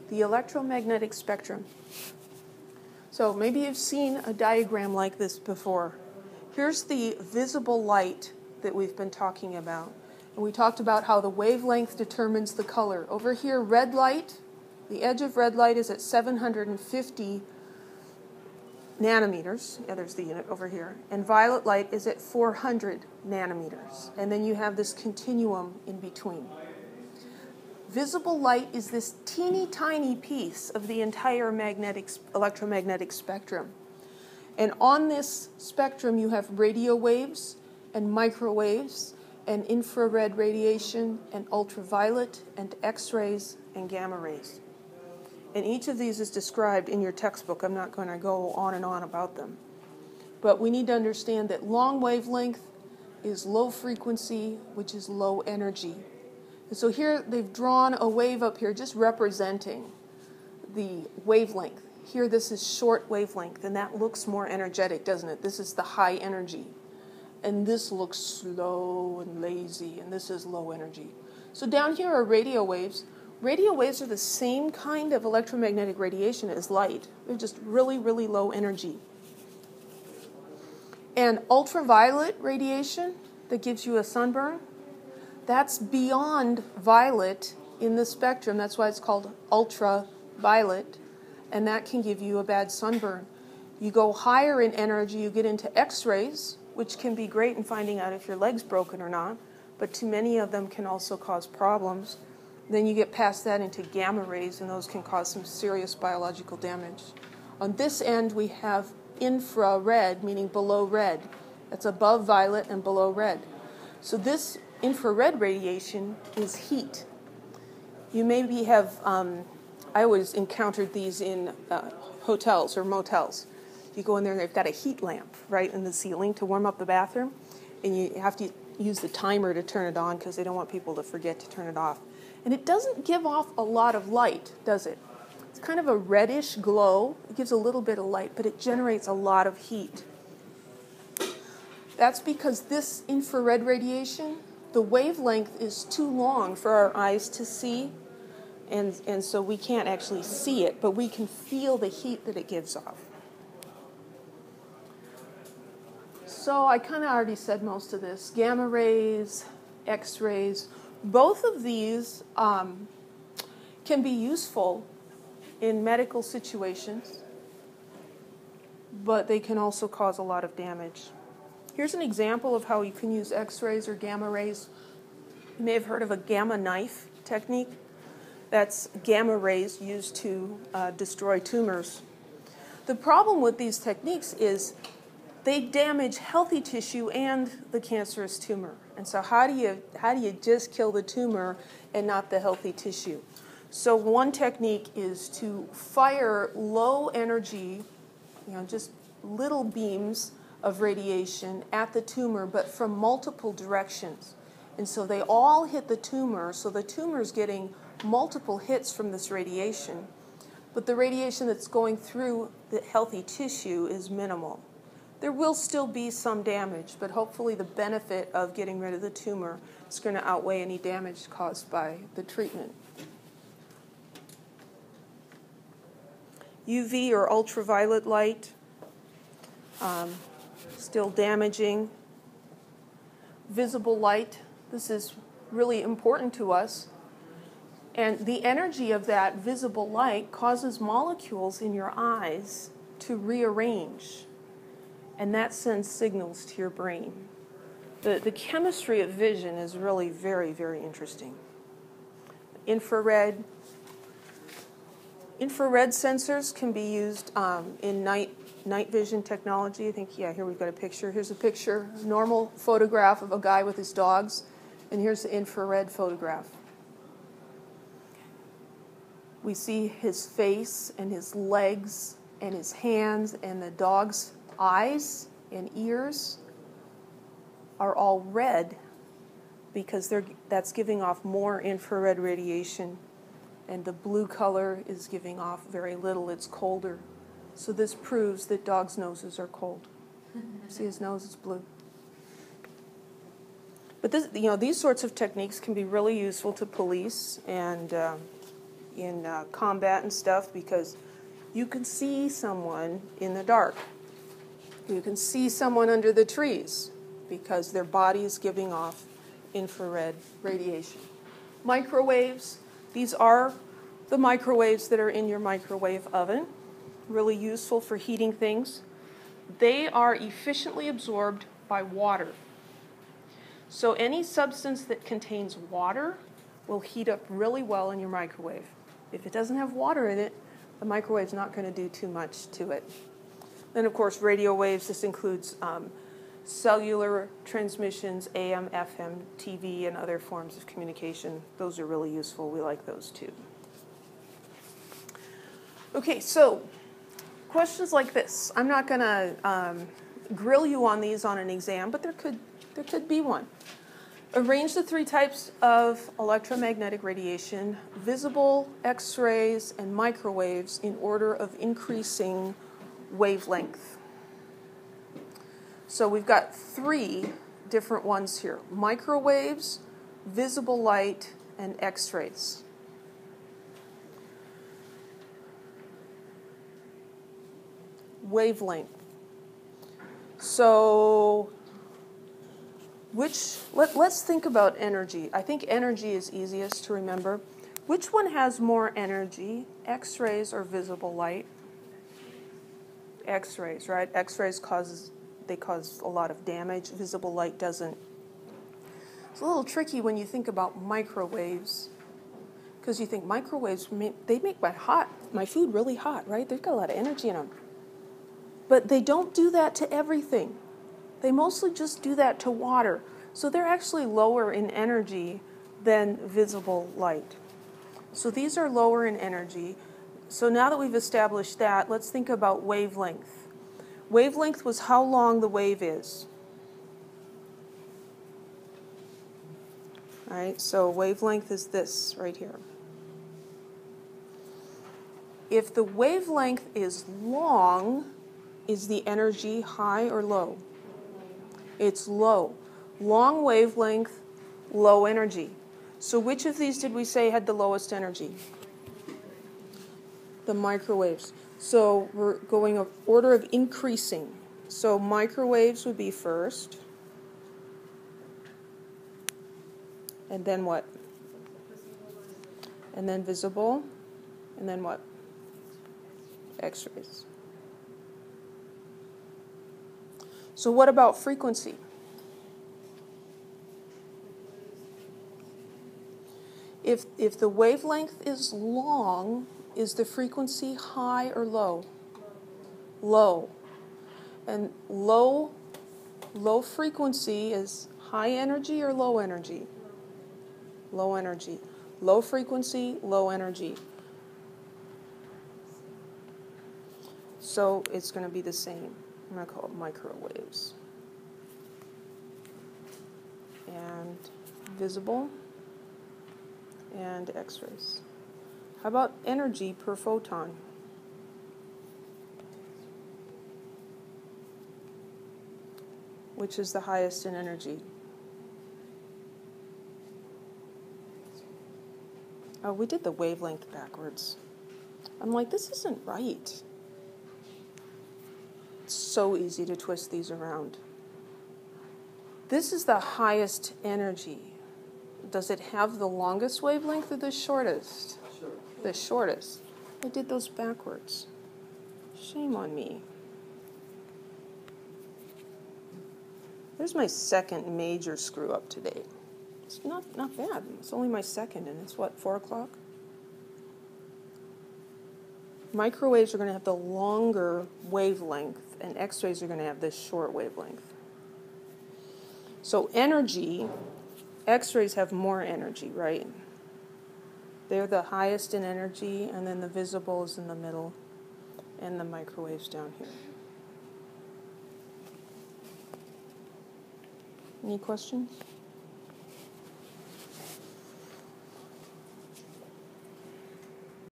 the electromagnetic spectrum. So maybe you've seen a diagram like this before. Here's the visible light that we've been talking about. And we talked about how the wavelength determines the color. Over here, red light, the edge of red light is at 750 nanometers. Yeah, there's the unit over here. And violet light is at 400 nanometers. And then you have this continuum in between. Visible light is this teeny tiny piece of the entire electromagnetic spectrum. And on this spectrum you have radio waves and microwaves and infrared radiation and ultraviolet and X-rays and gamma rays. And each of these is described in your textbook. I'm not going to go on and on about them. But we need to understand that long wavelength is low frequency, which is low energy. And so here they've drawn a wave up here just representing the wavelength. Here this is short wavelength, and that looks more energetic, doesn't it? This is the high energy. And this looks slow and lazy, and this is low energy. So down here are radio waves. Radio waves are the same kind of electromagnetic radiation as light. They're just really, really low energy. And ultraviolet radiation that gives you a sunburn, that's beyond violet in the spectrum. That's why it's called ultraviolet. And that can give you a bad sunburn. You go higher in energy, you get into X-rays, which can be great in finding out if your leg's broken or not. But too many of them can also cause problems. Then you get past that into gamma rays, and those can cause some serious biological damage. On this end, we have infrared, meaning below red. That's above violet and below red. So this infrared radiation is heat. You maybe have, I always encountered these in hotels or motels. You go in there and they've got a heat lamp right in the ceiling to warm up the bathroom, and you have to use the timer to turn it on because they don't want people to forget to turn it off. And it doesn't give off a lot of light, does it? It's kind of a reddish glow. It gives a little bit of light, but it generates a lot of heat. That's because this infrared radiation, the wavelength is too long for our eyes to see, and so we can't actually see it, but we can feel the heat that it gives off. So I kind of already said most of this. Gamma rays, X-rays, both of these can be useful in medical situations, but they can also cause a lot of damage. Here's an example of how you can use X-rays or gamma rays. You may have heard of a gamma knife technique. That's gamma rays used to destroy tumors. The problem with these techniques is they damage healthy tissue and the cancerous tumor. And so how do you just kill the tumor and not the healthy tissue? So one technique is to fire low energy, just little beams of radiation at the tumor, but from multiple directions. And so they all hit the tumor, so the tumor's getting multiple hits from this radiation. But the radiation that's going through the healthy tissue is minimal. There will still be some damage, but hopefully the benefit of getting rid of the tumor is going to outweigh any damage caused by the treatment. UV or ultraviolet light, still damaging. Visible light, this is really important to us. And the energy of that visible light causes molecules in your eyes to rearrange. And that sends signals to your brain. The chemistry of vision is really very, very interesting. Infrared sensors can be used in night vision technology. I think, here we've got a picture. Here's a picture, a normal photograph of a guy with his dogs, and here's the infrared photograph. We see his face and his legs and his hands, and the dog's eyes and ears are all red because that's giving off more infrared radiation, and the blue color is giving off very little. It's colder. So this proves that dogs' noses are cold. See, his nose is blue. But this, these sorts of techniques can be really useful to police and in combat and stuff, because you can see someone in the dark. You can see someone under the trees because their body is giving off infrared radiation. Microwaves, these are the microwaves that are in your microwave oven, really useful for heating things. They are efficiently absorbed by water. So any substance that contains water will heat up really well in your microwave. If it doesn't have water in it, the microwave's not going to do too much to it. Then, of course, radio waves. This includes cellular transmissions, AM, FM, TV, and other forms of communication. Those are really useful. We like those too. Okay, so questions like this. I'm not going to grill you on these on an exam, but there could be one. Arrange the three types of electromagnetic radiation: visible, X-rays, and microwaves, in order of increasing wavelength. So we've got three different ones here: microwaves, visible light, and X-rays. Wavelength. So let's think about energy. I think energy is easiest to remember. Which one has more energy, X-rays or visible light? X-rays, right? X-rays cause a lot of damage. Visible light doesn't. It's a little tricky when you think about microwaves, because you think microwaves, they make my food really hot, right? They've got a lot of energy in them. But they don't do that to everything. They mostly just do that to water. So they're actually lower in energy than visible light. So these are lower in energy. So now that we've established that, let's think about wavelength. Wavelength was how long the wave is. All right, so wavelength is this right here. If the wavelength is long, is the energy high or low? It's low. Long wavelength, low energy. So which of these did we say had the lowest energy? The microwaves. So we're going in order of increasing. So microwaves would be first. And then what? And then visible. And then what? X-rays. So what about frequency? If the wavelength is long, is the frequency high or low? Low. And low frequency is high energy or low energy? Low energy. Low frequency, low energy. So it's going to be the same. I'm going to call it microwaves. And visible and X-rays. How about energy per photon? Which is the highest in energy? Oh, we did the wavelength backwards. I'm like, this isn't right. It's so easy to twist these around. This is the highest energy. Does it have the longest wavelength or the shortest? Sure. The shortest. I did those backwards. Shame on me. There's my second major screw up today. It's not bad. It's only my second, and it's what, 4 o'clock? Microwaves are going to have the longer wavelength, and X-rays are going to have this short wavelength. So energy, X-rays have more energy, right? They're the highest in energy, and then the visible is in the middle, and the microwaves down here. Any questions?